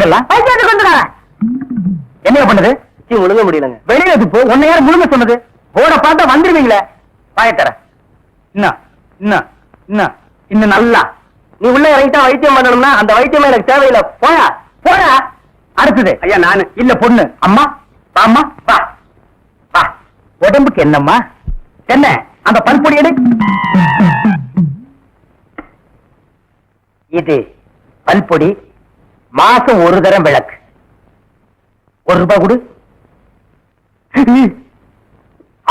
வாங்கலாம். என்ன பண்ணுது? முழுங்க முடியலங்க. வெளியில போ. உன்னை யார் முழுங்க சொன்னது? போட பார்த்தா வந்துருவீங்களே. வாயத்தர இன்னும் நல்லா நீ உள்ள இறங்கிட்டா வைத்தியம் பண்ணணும்னா அந்த வைத்தியம் எனக்கு தேவையில்லை. போயா போயா. அடுத்தது ஐயா நானு இல்ல பொண்ணு. அம்மா வாம்மா வா வா. உடம்புக்கு என்னம்மா? என்ன அந்த பல்பொடி எடு. இது பல்பொடி. மாசம் ஒரு தரம் விளக்கு. ₹1 கொடு.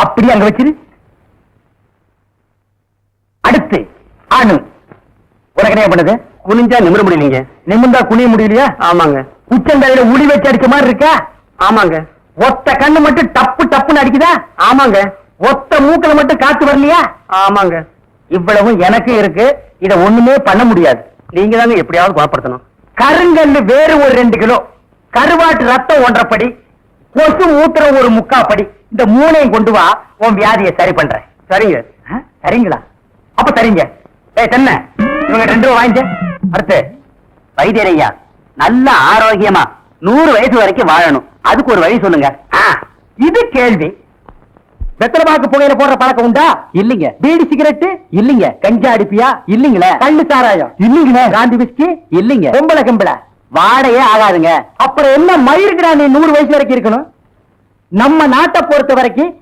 அப்படி அங்க வச்சிரு. அடுத்து அணு. உனக்கு என்ன பண்ணுது? குனிஞ்சா நிமிர முடியலீங்க. நிமிர்ந்தா குனிய முடியலையா? ஆமாங்க. உச்சந்தலையில உளி வச்சு அடிச்ச மாதிரி இருக்கா? ஆமாங்க. ஒத்த கண்ணு மட்டும் டப்பு டப்புன்னு அடிக்குதா? ஆமாங்க. ஒத்த மூக்கல மட்டும் காத்து வரலையா? ஆமாங்க. இவ்வளவும் எனக்கு இருக்கு. இத ஒண்ணுமே பண்ண முடியாது. நீங்க தாங்க எப்படியாவது குணப்படுத்தணும். கருங்கல்லு வேறு ஒரு 2 கிலோ, கருவாட்டு ரத்தம் 1.5 படி, கொசு மூத்திரம் ஒரு 3/4 படி. இந்த 3ஐயும் கொண்டு வா. உன் வியாதியை சரி பண்றேன். சரிங்க. சரிங்களா? அப்ப சரிங்க. தென்ன இவங்க 2 ரூபா வாங்கிக்க. அடுத்து வைத்தியரையா நல்ல ஆரோக்கியமா 100 வயசு வரைக்கும் வாழணும். அதுக்கு ஒரு வழி சொல்லுங்க. இது கேள்வி. வெத்தலை பாக்கு புகையில போடுற பழக்கம் உண்டா? இல்லீங்க. பீடி சிகரெட்? இல்லீங்க. கஞ்சா அடிப்பியா? இல்லீங்களே. கள்ளு சாராயம்? இல்லீங்களே. காந்தி விஸ்கி? இல்லீங்க. பொம்பளை கம்பளை வாடையே ஆகாதுங்க. அப்புறம் என்ன மயிருக்குடா நீ 100 வயசு வரைக்கும் இருக்கணும்? நம்ம நாட்டை பொறுத்த வரைக்கும்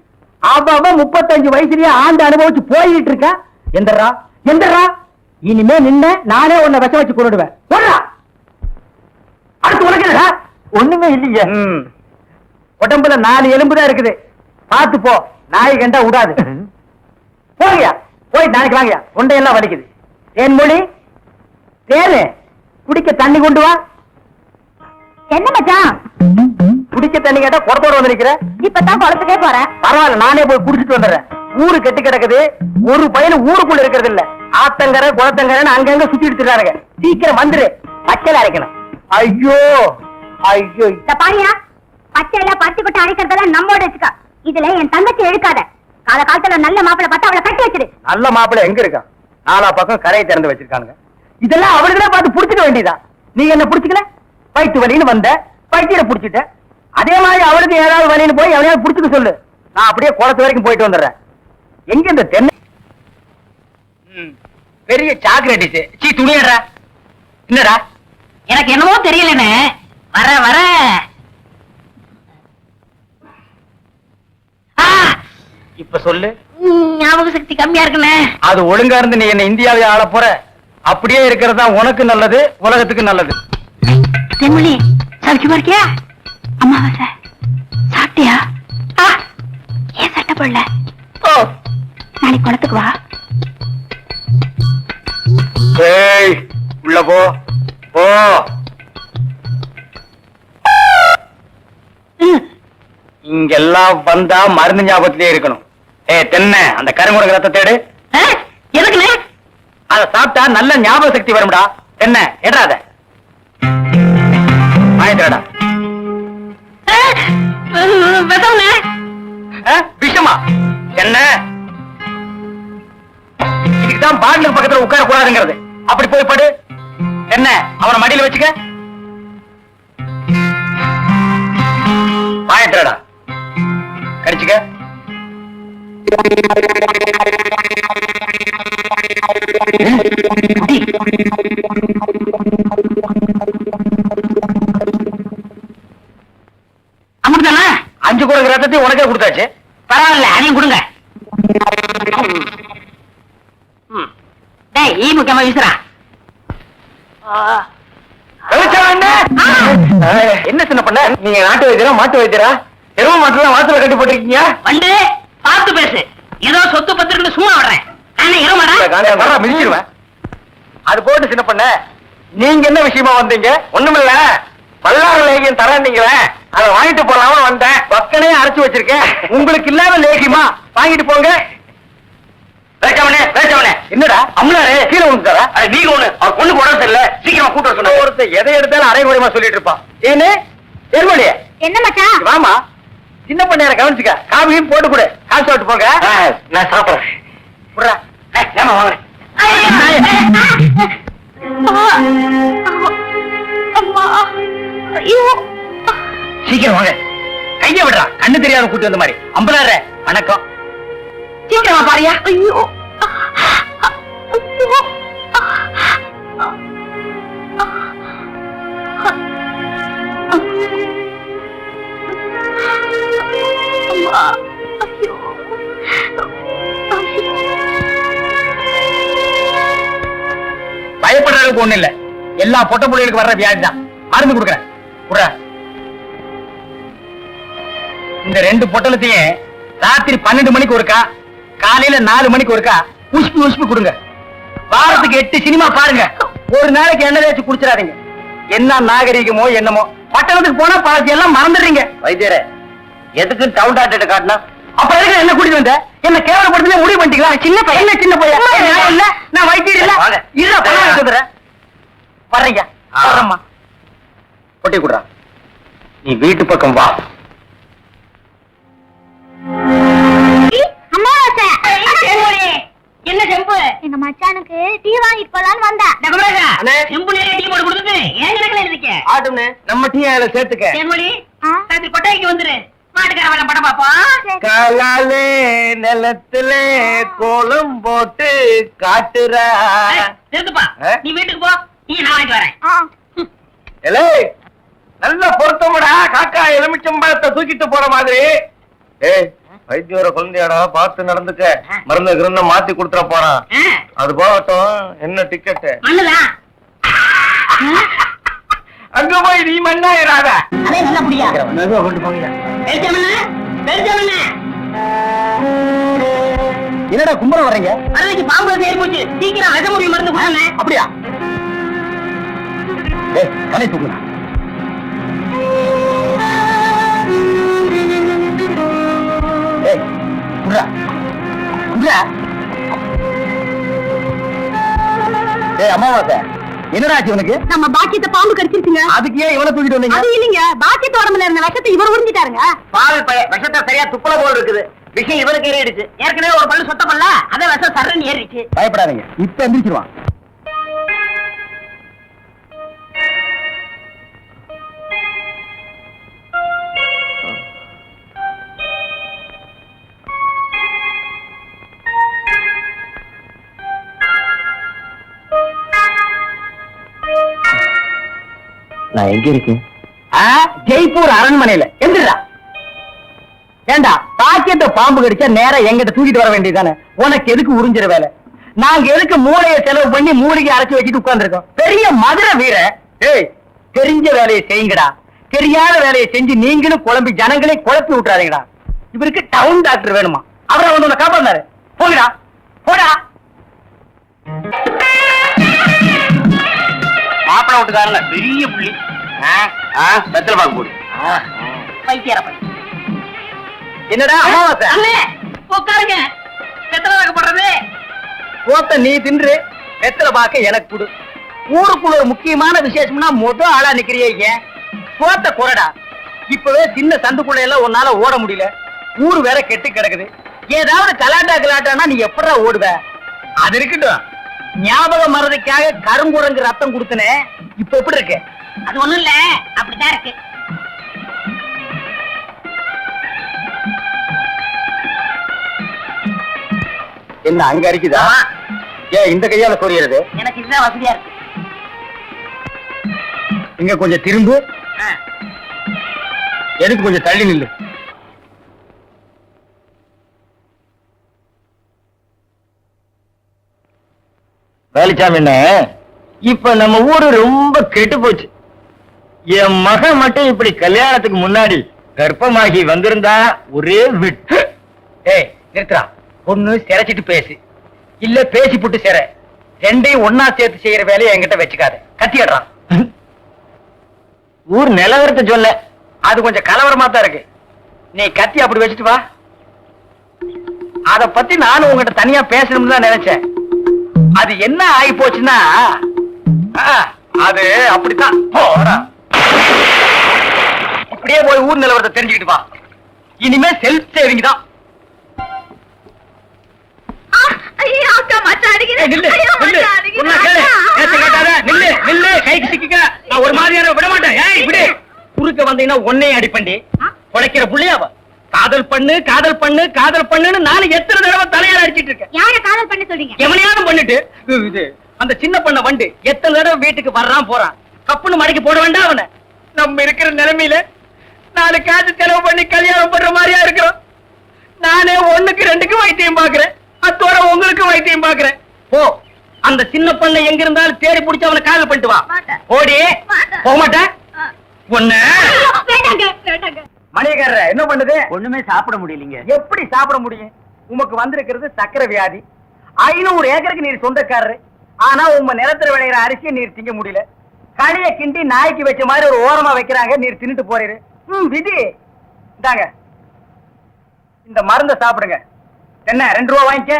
அவ 35 வயசுலயே ஆண்டு அனுபவிச்சு போயிட்டு இருக்கா. எந்தரா எந்தரா இனிமே நின்ன நானே உன்னை விஷ வச்சு கொண்டுடுவேன். அடுத்து உனக்கு ஒண்ணுமே இல்லைங்க. உடம்புல 4 எலும்புதான் இருக்குது. பார்த்து போ. நாய் கண்டா விடாது. போங்கயா போய் நாளைக்கு வாங்கயா. தொண்டையெல்லாம் வலிக்குது. தேன்மொழி தேனு குடிக்க தண்ணி கொண்டு வா. என்ன மச்சான்? குடிக்க தண்ணி கேட்டா குடத்தோட வந்து நிக்கிற. இப்பதான் குளத்துக்கே போறேன். பரவாயில்ல நானே போய் குடிச்சிட்டு வந்துடுறேன். ஊரு கெட்டு கிடக்குது. ஒரு பையன் ஊருக்குள்ள இருக்கிறது இல்ல. ஆத்தங்கரை குளத்தங்கரைன்னு அங்கங்க சுத்தி எடுத்துறாங்க. சீக்கிரம் வந்துரு. பச்சையில அரைக்கணும். ஐயோ ஐயோ. பாரியா பச்சையில பச்சை கொட்டை அரைக்கிறதெல்லாம் நம்மோட வச்சுக்கா. இதுல என் தங்கச்சி எடுக்காத. கால காலத்துல நல்ல மாப்பிளை பார்த்து அவளை கட்டி வச்சிரு. நல்ல மாப்பிளை எங்க இருக்கா? 4 பக்கம் கரையை திறந்து வச்சிருக்காங்க. இதெல்லாம் அவர்களே பார்த்து புடிச்சுக்க வேண்டியதா? நீங்க என்ன புடிச்சுக்கல? வயிற்று வலின்னு வந்த வயிற்ற புடிச்சிட்ட. அதே மாதிரி அவளுக்கு ஏதாவது வலின்னு போய் எவனையாவது புடிச்சுக்க சொல்லு. நான் அப்படியே குளத்து வரைக்கும் போயிட்டு வந்துடுறேன். எங்க இந்த தென்னை பெரிய சாக்லேட் சீ துணியடா. என்னடா? எனக்கு என்னமோ தெரியலன்னு வர வர இப்ப சொல்லு. ஞாபக சக்தி கம்மியா இருக்குன்னு. அது ஒழுங்கா இருந்து நீ என்ன இந்தியாவை ஆள போற. அப்படியே இருக்கிறதா உனக்கு நல்லது, உலகத்துக்கு நல்லது. தென்மொழி சௌக்கியமா இருக்கியா? அம்மாவாசை சாப்பிட்டியா? ஏன் சட்டை போடல? ஓ நாளைக்கு குளத்துக்கு வா. ஏய் உள்ள போ போ. இங்கெல்லாம் வந்தா மருந்து ஞாபகத்திலே இருக்கணும். தென்னை அந்த கருங்குரங்கு ரத்தத்தை தேடு. எதுக்குண்ணே? அத சாப்பிட்டா நல்ல ஞாபக சக்தி வரும்டா. என்ன எடாத வாங்கிடா. விஷமா என்ன? இதுக்குதான் பாட்டிலுக்கு பக்கத்துல உட்கார கூடாதுங்கிறது. அப்படி போய் படு. என்ன அவனை மடியில வச்சுக்க. வாங்கிடா கடிச்சுக்க. அமிர்தானா? 5 குரங்கு ரத்தத்தையும் உனக்கே கொடுத்தாச்சு. பரவாயில்ல அதையும் கொடுங்க. ஈ முக்கியமா வீசுறா. என்ன சின்ன பண்ண? நீங்க நாட்டு வைத்தியரா மாட்டு வைத்தியரா? எருவ மாட்டுல வாசல கட்டி போட்டிருக்கீங்க. வந்து பார்த்து பேசு. ஏதோ சொத்து பத்திரன்னு சும்மா வர்றேன். மிதிச்சிருவேன். அது போட்டு சின்ன பண்ண. நீங்க என்ன விஷயமா வந்தீங்க? ஒண்ணுமில்ல. பல்லாறு லேகியம் தரீங்களே அதை வாங்கிட்டு போலாம வந்தேன். பக்கனே அரைச்சு வச்சிருக்கேன். உங்களுக்கு இல்லாத லேகியமா வாங்கிட்டு போங்க. என்னடா அம்லாரே கீழே விழுந்துட்டாரா? நீங்க ஒண்ணு அவர் பொண்ணு போட தெரியல. சீக்கிரமா கூட்ட சொன்ன. ஒருத்தர் எதை எடுத்தாலும் அரைகுறையமா சொல்லிட்டு இருப்பான். ஏன்னு ஏர்மொழியே என்ன மச்சான்? வாமா சின்ன பண்ண கவனிச்சுக்க. காபியும் போட்டு கொடு. காசு விட்டு போங்க. நான் சாப்பிடுறேன். தெரியாத கூட்டி வந்த மாதிரி. அம்பலார வணக்கம். சீக்கிரமா பாரியா. ஐயோ பயப்படுறதுக்கு ஒண்ணு இல்ல. எல்லா பொட்ட புள்ளைகளுக்கு வர்ற வியாதி தான். மருந்து கொடுக்குறேன். இந்த 2 பொட்டலத்தையும் ராத்திரி 12 மணிக்கு ஒருக்கா, காலையில 4 மணிக்கு ஒருக்கா உஷ்பு கொடுங்க. வாரத்துக்கு 8 சினிமா பாருங்க. ஒரு நாளைக்கு எண்ணெய் தேய்ச்சி குடிச்சிடாதீங்க. என்ன நாகரீகமோ என்னமோ, பட்டணத்துக்கு போனா பாதி எல்லாம் மறந்துடுறீங்க. வைத்தியரே, எதுக்கு டவுன் டாக்டர் காட்டினா? அப்ப எதுக்கு என்ன கூட்டிட்டு வந்த? என்ன கேவலப்படுத்தல முடிவு பண்ணிட்டீங்களா? சின்ன பையன் சின்ன பையன் இல்ல, நான் வைத்தியர் இல்ல. இல்ல பணம் சொல்றேன். வர்றீங்க வர்றம்மா. பொட்டி குடுறா. நீ வீட்டு பக்கம் வா. என்ன செம்பு? எங்க மச்சானுக்கு டீ வாங்கிட்டு போலான்னு வந்தேன். செம்பு நிறைய டீ போட்டு கொடுத்துட்டு ஏன் கணக்குல இருக்கே? ஆட்டும்னே, நம்ம டீ அதுல சேர்த்துக்க. தேன்மொழி, ராத்திரி கொட்டாய்க்கு வந்துரு. மாட்டுக்கார படம் பாப்போம். காலாலே நிலத்துல கோலம் போட்டு காட்டுறா. திருத்துப்பா, நீ வீட்டுக்கு போ. நீ நான் வாங்கிட்டு வரேன். நல்ல பொருத்தமுடா. காக்கா எலுமிச்சம்பழத்தை தூக்கிட்டு போற மாதிரி. வைத்தியோர குழந்தையாடா, பார்த்து நடந்துக்க. மருந்து கிருந்த மாத்தி கொடுத்துட போறான். அது போகட்டும். என்ன டிக்கெட்? மண்ணுதான். அங்க போய் நீ மண்ணாயிராத. அதே நல்லா புரியா. மெதுவா கொண்டு போங்க. என்னடா கும்பல வர்றீங்க? அன்னைக்கு பாம்பு ஏறி போச்சு. சீக்கிரம் விஷ முறிவு மருந்து கொடுங்க. அப்படியா? தலை தூக்குறா. அமாவாசை என்னடாச்சு உனக்கு? நம்ம பாக்கியத்தை பாம்பு கடிச்சிருச்சுங்க. அதுக்கு ஏன் இவனை தூக்கிட்டு வந்தீங்க? அது இல்லைங்க, பாக்கியத்து உடம்புல இருந்த விஷத்தை இவர் உறிஞ்சிட்டாருங்க. பால் விஷத்தை சரியா துப்புல போல் இருக்குது. விஷயம் இவனுக்கு ஏறிடுச்சு. ஏற்கனவே ஒரு பல்லு சுத்தம் பண்ணல, அதை விஷம் சர்றன்னு ஏறிடுச்சு. பயப்படாதீங்க, இப்ப எந்திரிச்சிருவான். நான் எங்க இருக்கேன்? ஜெய்ப்பூர் அரண்மனையில. எந்திரா. ஏண்டா, பாக்கெட்ட பாம்பு கடிச்சா நேரா எங்கிட்ட தூக்கிட்டு வர வேண்டியதானே? உனக்கு எதுக்கு உறிஞ்சிற வேலை? நாங்க எதுக்கு மூளையை செலவு பண்ணி மூலிகை அரைச்சு வச்சுட்டு உட்கார்ந்துருக்கோம்? பெரிய மதுரை வீர. தெரிஞ்ச வேலையை செய்யுங்கடா. தெரியாத வேலையை செஞ்சு நீங்களும் குழம்பி ஜனங்களே குழப்பி விட்டுறாதீங்கடா. இவருக்கு டவுன் டாக்டர் வேணுமா? அவரை வந்து உன்னை காப்பாந்தாரு. போங்கடா, போடா. மாப்பிள விட்டுக்காரங்க பெரிய புள்ளி. வெத்தலை பாக்கு போடு. பைத்தியார பை. என்னடா அமாவாசை? உட்காருங்க. வெத்தலை பாக்கு போடுறது. போத்த நீ தின்று, வெத்தலை பாக்க எனக்கு கொடு. ஊருக்குள்ள ஒரு முக்கியமான விசேஷம்னா முதல் ஆளா நிக்கிறிய. போத்த குறடா. இப்பவே சின்ன சந்துக்குள்ள எல்லாம் உன்னால ஓட முடியல. ஊரு வேற கெட்டு கிடக்குது. ஏதாவது கலாட்டானா நீ எப்படா ஓடுவ? அது இருக்கட்டும். ஞாபகம் மறதிக்காக கருங்குரங்கு ரத்தம் கொடுத்தனே, இப்ப எப்படி இருக்கு? அது ஒண்ணும் இல்ல, அப்படித்தான் இருக்கு. என்ன அங்க அரிக்குதா? ஏன் இந்த கையால சொரியறது? எனக்கு இதுதான் வசதியா இருக்கு. இங்க கொஞ்சம் திரும்பு. எதுக்கு கொஞ்சம் தள்ளி நில்லு. வேலிச்சாமி, என்ன இப்ப நம்ம ஊரு ரொம்ப கெட்டு போச்சு. என் மகன் மட்டும் இப்படி கல்யாணத்துக்கு முன்னாடி கர்ப்பமாகி வந்திருந்தா ஒரே விட்டு. நிறுத்துறா. பொண்ணு சிரைச்சிட்டு பேசு, இல்ல பேசி புட்டு சேர. ரெண்டையும் ஒன்னா சேர்த்து செய்யற வேலையை என்கிட்ட வச்சுக்காத. கத்திடுறான். ஊர் நிலவரத்தை சொல்ல, அது கொஞ்சம் கலவரமா தான் இருக்கு. நீ கத்தி அப்படி வச்சுட்டு வா. அத பத்தி நானும் உங்ககிட்ட தனியா பேசணும்னு தான் நினைச்சேன். அது என்ன ஆகி போச்சுன்னா, அது அப்படித்தான். இப்படியே போய் ஊர் நிலவரத்தை தெரிஞ்சுக்கிட்டு வா. இனிமே செல்ஃப் சேவிங் தான். ஒரு மாதிரியான விட மாட்டேன். குறுக்க வந்தீங்கன்னா ஒன்னையும் அடிப்பண்டி. உழைக்கிற புள்ளையாவ காதல் பண்ணு காதல் பண்ணு காதல் பண்ணுன்னு நானும் எத்தனை தடவை தலையில அடிச்சிட்டு இருக்கேன். யார காதல் பண்ண சொல்றீங்க? எவனையாவது பண்ணிட்டு இது அந்த சின்ன பண்ண வண்டு எத்தனை தடவை வீட்டுக்கு வர்றான் போறான். கப்புன்னு மடக்கி போட வேண்டாம் அவனை. நம்ம இருக்கிற நிலைமையில 4 காசு செலவு பண்ணி கல்யாணம் பண்ற மாதிரியா இருக்கிறோம். நானே 1க்கு 2க்கு வைத்தியம் பாக்குறேன். அத்தோட உங்களுக்கு வைத்தியம் பாக்குறேன். போ அந்த சின்ன பண்ண எங்க இருந்தாலும் தேடி பிடிச்சு அவனை காதல் பண்ணிட்டு வா. மாட்டேன். ஓடி மாட்டேன். போக மாட்டேன். ஒண்ணு வேண்டாங்க வேண்டாங்க. மணியக்காரர் என்ன பண்ணுது? ஒண்ணுமே சாப்பிட முடியலீங்க. எப்படி சாப்பிட முடியும்? உமக்கு வந்திருக்கிறது சக்கரை வியாதி. 500 ஏக்கருக்கு நீர் சொந்தக்காரரு. ஆனா உங்க நிலத்துல விளையிற அரிசியை நீர் திங்க முடியல. களிய கிண்டி நாய்க்கு வச்ச மாதிரி ஒரு ஓரமா வைக்கிறாங்க. நீர் தின்னுட்டு போறீரு. விதி இந்தாங்க, இந்த மருந்த சாப்பிடுங்க. என்ன 2 ரூபா வாங்கிக்க.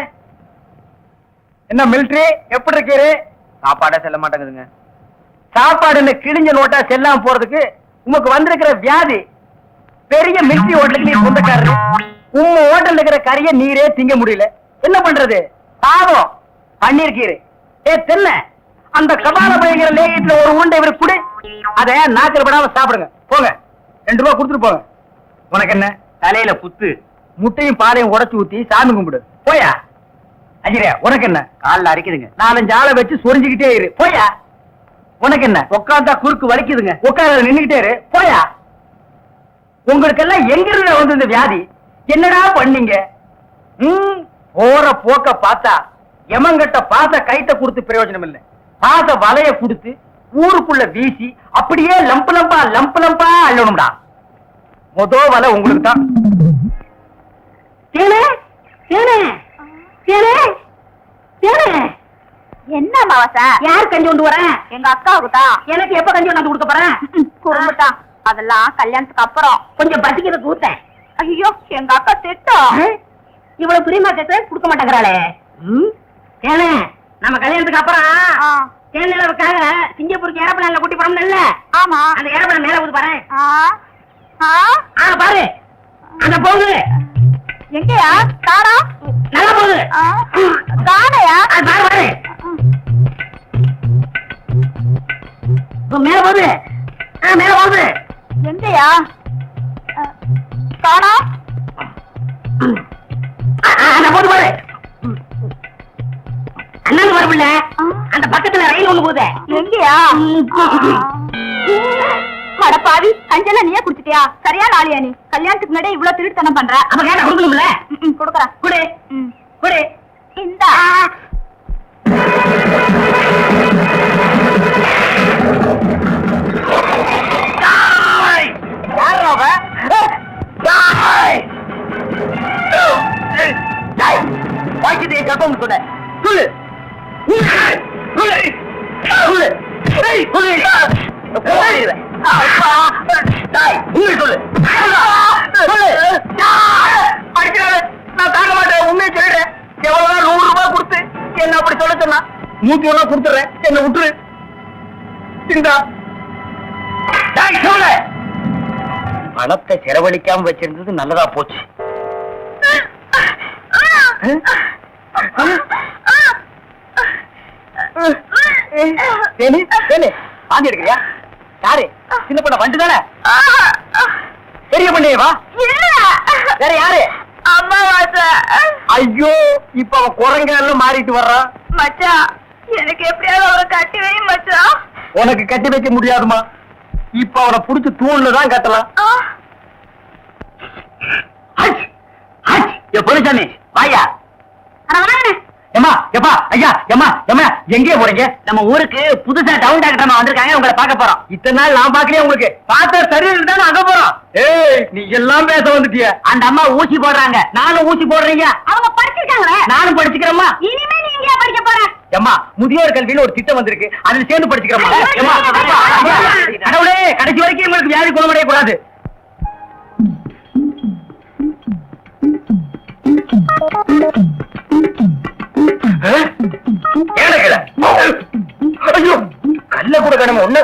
என்ன மிலிட்டரி எப்படி இருக்கீரு? சாப்பாடே செல்ல மாட்டேங்குதுங்க. சாப்பாடு கிழிஞ்ச நோட்டா செல்லாம போறதுக்கு உமக்கு வந்திருக்கிற வியாதி. பெரிய மிலிட்டரி ஹோட்டலுக்கு நீர் சொந்தக்காரரு. உங்க ஹோட்டல்ல இருக்கிற கறியை நீரே திங்க முடியல. என்ன பண்றது? பாவம் பண்ணிருக்கீரு. தென்ன அந்த கபால பயங்கர லேகியத்துல ஒரு உருண்டை இவரு குடு. அத நாக்கில் படாம சாப்பிடுங்க. போங்க 2 ரூபா கொடுத்துட்டு போங்க. உனக்கு என்ன தலையில புத்து. முட்டையும் பாலையும் உடைச்சு ஊத்தி சாமி கும்பிடு. போயா அஜிரே. உனக்கு என்ன கால்ல அரிக்குதுங்க. 4-5 ஆளை வச்சு சொரிஞ்சுக்கிட்டே இரு. போயா. உனக்கு என்ன உட்காந்தா குறுக்கு வலிக்குதுங்க. உட்கார நின்னுகிட்டே இரு. போயா. உங்களுக்கு எல்லாம் எங்க இருந்து வந்து இந்த வியாதி? என்னடா பண்ணீங்க? போற போக்க பார்த்தா எமங்கட்ட பாச கைட்ட கொடுத்து பிரயோஜனம் இல்லை. பாச வலைய கொடுத்து ஊருக்குள்ள வீசி அப்படியே லம்பு லம்பா அள்ளணும்டா. மொத வலை உங்களுக்கு தான். என்ன மாவசா? யார் கஞ்சி கொண்டு வரேன்? எங்க அக்காவுக்கு தான். எனக்கு எப்ப கஞ்சி கொண்டாந்து கொடுக்க போறேன்? குறும்புட்டான். அதெல்லாம் கல்யாணத்துக்கு அப்புறம். கொஞ்சம் பசிக்கிறது கூத்தேன். ஐயோ எங்க அக்கா திட்டம். இவ்வளவு பிரியமா கேட்க கொடுக்க மாட்டேங்கிறாளே. ஏனே நம்ம கல்யாணத்துக்கு அப்புறம் தேனிலவுக்காக சிங்கப்பூருக்கு ஏரோப்ளேன்ல கூட்டி போறோம்ல. ஆமா. அந்த ஏரோப்ளேன் மேல ஊது பாரு. பாரு அங்க போகுது. எங்கயா காணா? நல்லா போகுது. காணையா? பாரு பாரு மேல போகுது. மேல போகுது. எங்கயா காணா? போது பாரு. அண்ணன் வரவில்ல. அந்த பக்கத்துல ரயில் ஒண்ணு போகுது. எங்கயா? அடப்பாவி கஞ்செல்லாம் நீயே குடிச்சிட்டியா? சரியான ஆளியா நீ? கல்யாணத்துக்கு முன்னாடி இவ்வளவு திருட்டுத்தனம் பண்ற. அப்ப கேட்ட கொடுக்கணும்ல. கொடுக்கறேன். குடு குடு. இந்த கர்ப்பம் சொன்ன சொல்லு. நான் தாங்க மாட்டேன். உண்மையை சொல்றேன். எவ்வளவு 100 ரூபாய் கொடுத்து என்ன அப்படி சொல்ல சொன்னா 100 ரூபாய் கொடுத்துறேன். என்ன விட்டுரு. இந்தா சொல்லு. பணத்தை செலவழிக்காம வச்சிருந்தது நல்லதா போச்சு. வாந்தி எடுக்கிறியா? யாரு? சின்ன பண்ண வண்டு தானே? பெரிய பண்ணே வா. வேற யாரு? அம்மா வாசா. ஐயோ இப்ப அவன் குரங்க எல்லாம் மாறிட்டு வர்றான். மச்சான் எனக்கு எப்படியாவது அவரை கட்டி வை மச்சான். உனக்கு கட்டி வைக்க முடியாதுமா. இப்ப அவனை புடிச்சு தூண்ல தான் கட்டலாம். பொலிசாமி வாயா. ஏமா எப்பா ஐயா ஏமா ஏமா எங்கே போறீங்க? நம்ம ஊருக்கு புதுசா டவுன் டாக்டர் வந்திருக்காங்க. உங்களை பார்க்க போறோம். இத்தனை நாள் நான் பாக்கலையே. உங்களுக்கு பார்த்தா சரி இருந்தா அங்க போறோம். ஏய் நீ எல்லாம் பேச வந்துட்டிய. அந்த அம்மா ஊசி போடுறாங்க. நானும் ஊசி போடுறீங்க. அவங்க படிச்சிருக்காங்களே. நானும் படிச்சுக்கிறேம்மா. இனிமே நீ எங்க படிக்க போற? ஏமா முதியோர் கல்வின்னு ஒரு திட்டம் வந்திருக்கு. அதுல சேர்ந்து படிச்சுக்கிறோமா? ஏமா கடவுளே கடைசி வரைக்கும் உங்களுக்கு வியாதி குணமடைய கூடாது. ஐயோ கல்ல கூட கடமை ஒண்ணு.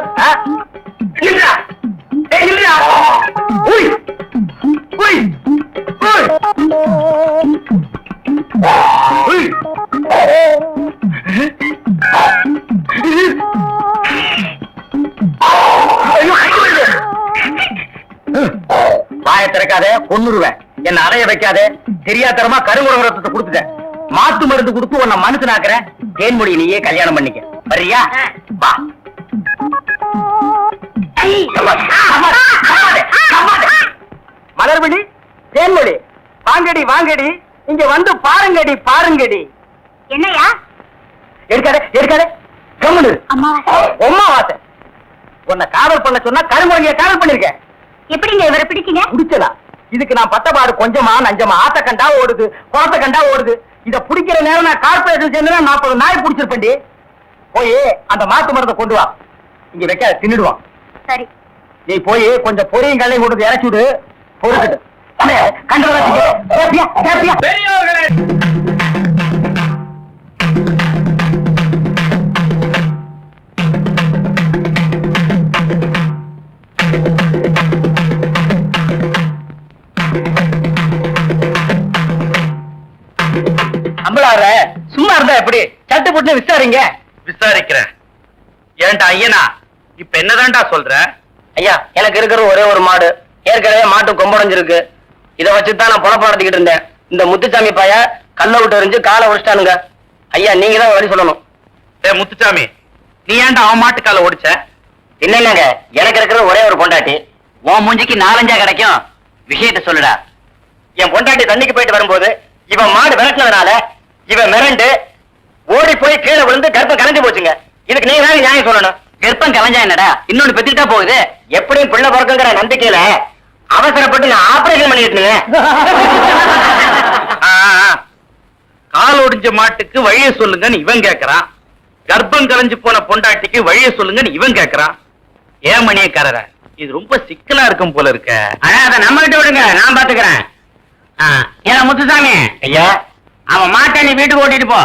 வாய திறக்காத கொன்னுருவேன். என்ன அலைய வைக்காத. தெரியாதரமா கருங்குரத்தை கொடுத்துட்ட. மாத்து மருந்து கொடுத்து உன்னை மனுஷனாக்குறேன். தேன்மொழி நீயே கல்யாணம் பண்ணிக்க. வர்றியா? வா. மலர்விழி, தேன்மொழி, வாங்கடி வாங்கடி, இங்க வந்து பாருங்கடி பாருங்கடி. என்னையா? எடுக்காத எடுக்காத, கம்முனு. அம்மாவாசை. அம்மாவாசை. உன்னை காதல் பண்ண சொன்னா கருங்குரங்கிய காதல் பண்ணிருக்க. எப்படிங்க இவரை பிடிச்சீங்க? பிடிச்சதா? இதுக்கு நான் பட்டபாடு கொஞ்சமா நஞ்சமா. ஆத்த கண்டா ஓடுது, குளத்தை கண்டா ஓடுது. இத பிடிக்கிற நேரம் நான் கார்பரேஷன் சேர்ந்து 40 நாய் பிடிச்சிருப்பேன்டி. போய் அந்த மாத்து மருந்தை கொண்டு வா. இங்க வைக்க தின்னுடுவான். சரி. நீ போய் கொஞ்சம் பொரியும் கல்லையும் கொண்டு இறச்சி விடு. பொறுக்கிட்டு பெரியவர்களே, அம்பளார சும்மா இருந்தா எப்படி? சட்டு போட்டு விசாரிங்க. விசாரிக்கிறேன். ஏன்டா ஐயனா, இப்ப என்னதான்டா சொல்ற? ஐயா, எனக்கு இருக்கிற ஒரே ஒரு மாடு. ஏற்கனவே மாட்டு கொம்படைஞ்சிருக்கு. இதை வச்சுதான் நான் பொழப்ப நடத்திக்கிட்டு இருந்தேன். இந்த முத்துச்சாமி பைய கல்ல விட்டு எறிஞ்சு காலை உடைச்சிட்டானுங்க. ஐயா, நீங்க தான் வழி சொல்லணும். முத்துச்சாமி, நீ ஏன்டா அவன் மாட்டுக்கால ஓடிச்ச? இல்லைங்க, எனக்கு இருக்கிற ஒரே ஒரு பொண்டாட்டி. உன் மூஞ்சிக்கு 4-5 கிடைக்கும். விஷயத்தை சொல்லுடா. என் பொண்டாட்டி தண்ணிக்கு போயிட்டு வரும்போது இவன் மாடு விரட்டினதுனால இவன் மிரண்டு ஓடி போய் கீழே விழுந்து கர்ப்பம் கலைஞ்சு போச்சுங்க. இதுக்கு நீங்க தான் நியாயம் சொல்லணும். கர்ப்பம் கலைஞ்சா என்னடா? இன்னொன்னு பெத்துட்டா போகுது. எப்படியும் பிள்ளை பிறக்குங்கிற நம்பிக்கையில அவசரப்பட்டு நான் ஆபரேஷன் பண்ணிட்டு கால் ஒடிஞ்ச மாட்டுக்கு வழிய சொல்லுங்கன்னு இவன் கேக்குறான். கர்ப்பம் கலைஞ்சு போன பொண்டாட்டிக்கு வழிய சொல்லுங்கன்னு இவன் கேக்குறான். ஏன் மணியக்காரர, இது ரொம்ப சிக்கலா இருக்கும் போல இருக்க. அதை நம்ம கிட்ட விடுங்க, நான் பாத்துக்கிறேன். ஏன்னா முத்துசாமி ஐயா, அவன் மாட்டை நீ வீட்டுக்கு ஓட்டிட்டு போ.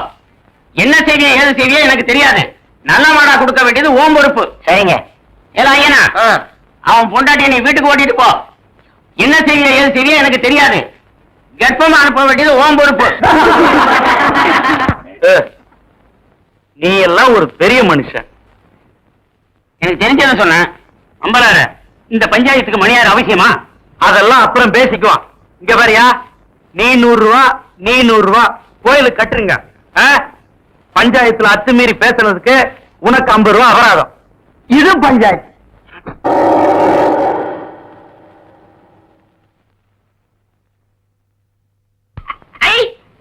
என்ன செய்வியோ ஏது செய்வியோ எனக்கு தெரியாது. நல்ல மாடா கொடுக்க வேண்டியது ஓம் பொறுப்பு. சரிங்க. ஏலா ஐயனா, அவன் பொண்டாட்டியை நீ வீட்டுக்கு ஓட்டிட்டு போ. என்ன செய்வியோ ஏது செய்வியோ எனக்கு தெரியாது. கர்ப்பமா அனுப்ப வேண்டியது ஓம் பொறுப்பு. நீ எல்லாம் ஒரு பெரிய மனுஷன். எனக்கு தெரிஞ்சதை சொன்னேன். அம்பலார, இந்த பஞ்சாயத்துக்கு மணியார் அவசியமா? அதெல்லாம் அப்புறம் பேசிக்குவான். இங்க பாரியா, நீ 100 ரூபா, நீ 100 ரூபா கோயிலுக்கு கட்டுருங்க. பஞ்சாயத்துல அத்துமீறி பேசுறதுக்கு உனக்கு 50 ரூபா அபராதம். இது பஞ்சாயத்து.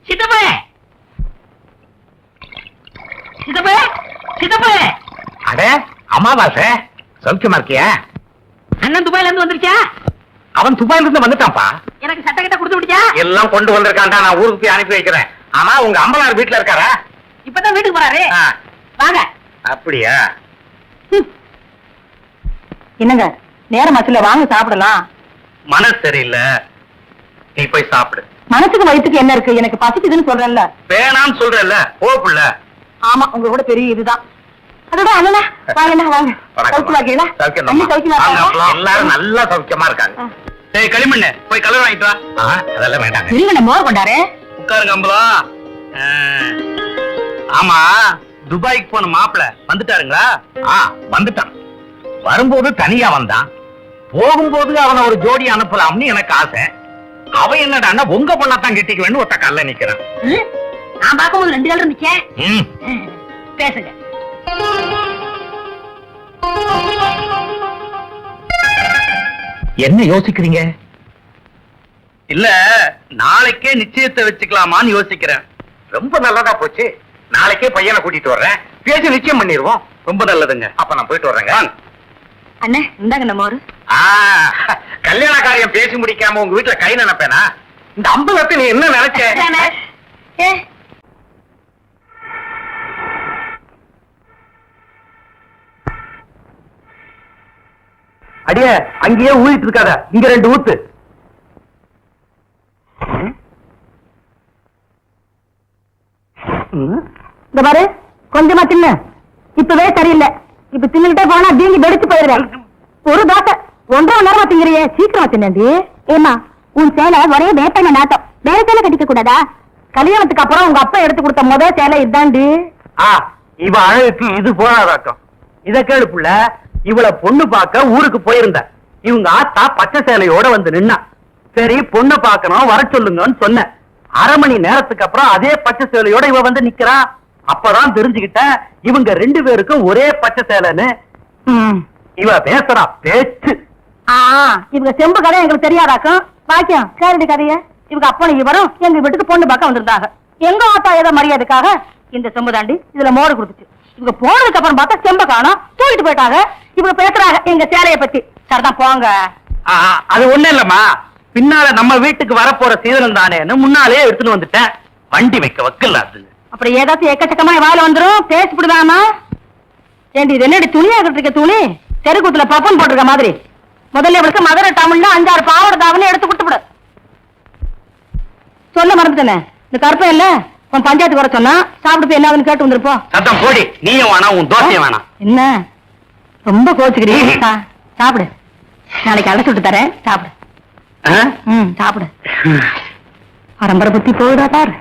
சித்தப்பே, சித்தப்பே, சித்தப்பே. அட அமாவாசை, சௌக்கியமா இருக்கியா? அண்ணன் துபாயில இருந்து வந்துருச்சா? அவன் துபாயில இருந்து வந்துட்டான்ப்பா. எனக்கு சட்டை கிட்ட கொடுத்து விடுச்சா? எல்லாம் கொண்டு வந்திருக்கான்டா. நான் ஊருக்கு போய் அனுப்பி வைக்கிறேன். ஆமா, உங்க அம்பலார் வீட்டுல இருக்காரா? இப்பதான் வீட்டுக்கு போறாரு. வாங்க. அப்படியா? என்னங்க நேரம் ஆச்சுல, வாங்க சாப்பிடலாம். மனசு சரியில்லை, நீ போய் சாப்பிடு. மனசுக்கு வயிற்றுக்கு என்ன இருக்கு? எனக்கு பசிக்குதுன்னு சொல்றேன்ல. வேணான்னு சொல்றல, போப்புல. ஆமா, உங்க கூட பெரிய இதுதான். அதோட அண்ணா வாங்க வாங்க. சௌக்கியமா இருக்கீங்களா? அண்ணி சௌக்கியமா இருக்காங்களா? எல்லாரும் நல்லா சௌக்கியமா இருக்காங்க. டேய் களிமண்ணு, போய் கலர் வாங்கிட்டு வா. அதெல்லாம் வேண்டாங்க. இருங்க, மோர் கொண்டாரு. உட்காருங்க அம்பலா. ஆமா, துபாய்க்கு போன மாப்பிள வந்துட்டாருங்களா? வந்துட்டான். வரும்போது தனியா வந்தான். போகும்போது அவனை ஒரு ஜோடி அனுப்பலாம்னு எனக்கு ஆசை. அவன் என்னடான்னா உங்க பொண்ணாத்தான் கெட்டிக்கு வேணும் ஒத்த கல்ல நிக்கிறான். நான் பார்க்கும்போது 2 கால் இருந்துச்சே. பேசுங்க. என்ன யோசிக்கிறீங்க? இல்ல, நாளைக்கே நிச்சயத்தை வச்சுக்கலாமான்னு யோசிக்கிறேன். ரொம்ப நல்லதா போச்சு. நாளைக்கே பையனை கூட்டிட்டு வர்றேன். பேசி நிச்சயம் பண்ணிடுவோம். ரொம்ப நல்லதுங்க. அப்ப நான் போயிட்டு வர்றேங்க. அண்ணே இந்தாங்க நம்ம மோர். கல்யாண காரியம் பேசி முடிக்காம உங்க வீட்டுல கை நினைப்பேனா? இந்த அம்பலத்தை நீ என்ன நினைச்ச? அடிய அங்கேயே ஊழிட்டு இருக்காத, இங்க 2 ஊத்து. இந்த பாரு, கொஞ்சமா தின்னு. இப்பவே சரியில்லை. இப்ப தின்னுகிட்டே போனா வீங்கி வெடிச்சு போயிருவேன். ஒரு தோசை 1.5 மணி நேரமா திங்கிறியே, சீக்கிரமா தின்னி. ஏமா, உன் சேலை ஒரே வேப்பன நாட்டம். வேற சேலை கட்டிக்க கூடாதா? கல்யாணத்துக்கு அப்புறம் உங்க அப்பா எடுத்து கொடுத்த முதல் சேலை இதாண்டி. இவ அழகுக்கு இது போராடாட்டம். இத கேளு புள்ள. இவள பொண்ணு பார்க்க ஊருக்கு போயிருந்த இவங்க ஆத்தா பச்சை சேலையோட வந்து நின்னா. சரி பொண்ணை பார்க்கணும் வர சொல்லுங்கன்னு சொன்னேன். அரை மணி நேரத்துக்கு அப்புறம் அதே பச்சை சேலையோட இவ வந்து நிக்கிறா. அப்பதான் தெரிஞ்சுக்கிட்டேன் இவங்க 2 பேருக்கும் ஒரே பச்சை சேலைன்னு. இவ பேசுறா பேச்சு. இவங்க செம்பு கதை எங்களுக்கு தெரியாதாக்கும். பாக்கியம் கேரடி கதைய இவங்க அப்பனும் இவரும் எங்க வீட்டுக்கு பொண்ணு பார்க்க வந்திருந்தாங்க. எங்க ஆத்தா ஏதோ மரியாதைக்காக இந்த செம்பு தாண்டி இதுல மோடு கொடுத்துச்சு. இவங்க போனதுக்கு அப்புறம் பார்த்தா செம்ப காணோம், தூக்கிட்டு போயிட்டாங்க. இவங்க பேசுறாங்க எங்க சேலைய பத்தி. சரிதான் போங்க. அது ஒண்ணு இல்லம்மா, பின்னால நம்ம வீட்டுக்கு வரப்போற சீதனம் தானேன்னு முன்னாலே எடுத்துட்டு வந்துட்டேன். வண்டி வைக்க வக்கல அது. அப்புறம் ஏதாச்சும் எக்கச்சக்கமா வாயில வந்துரும், பேசிவிடுதாமா? ஏண்டி இது என்னடி துணியாக்கிட்டு இருக்க துணி? தெருக்கூத்துல பப்பன் போட்டிருக்க மாதிரி. முதல்ல இவளுக்கு மதுரை டவுன்ல 5-6 பாவாடை தாவணி எடுத்து கொடுத்துவிடு. சொல்ல மறந்துட்டேனே, இந்த கருப்பம் இல்ல உன் பஞ்சாயத்து வர சொன்னா சாப்பிட்டு போய் என்ன கேட்டு வந்துருப்போம். சத்தம் போடி, நீயும் வேணாம் உன் தோசையும் வேணாம். என்ன ரொம்ப கோச்சுக்கிறீங்க? சாப்பிடு, நாளைக்கு அழைச்சு விட்டு தரேன், சாப்பிடு. சாப்பிடு. பரம்பரை புத்தி போகுதா பாரு.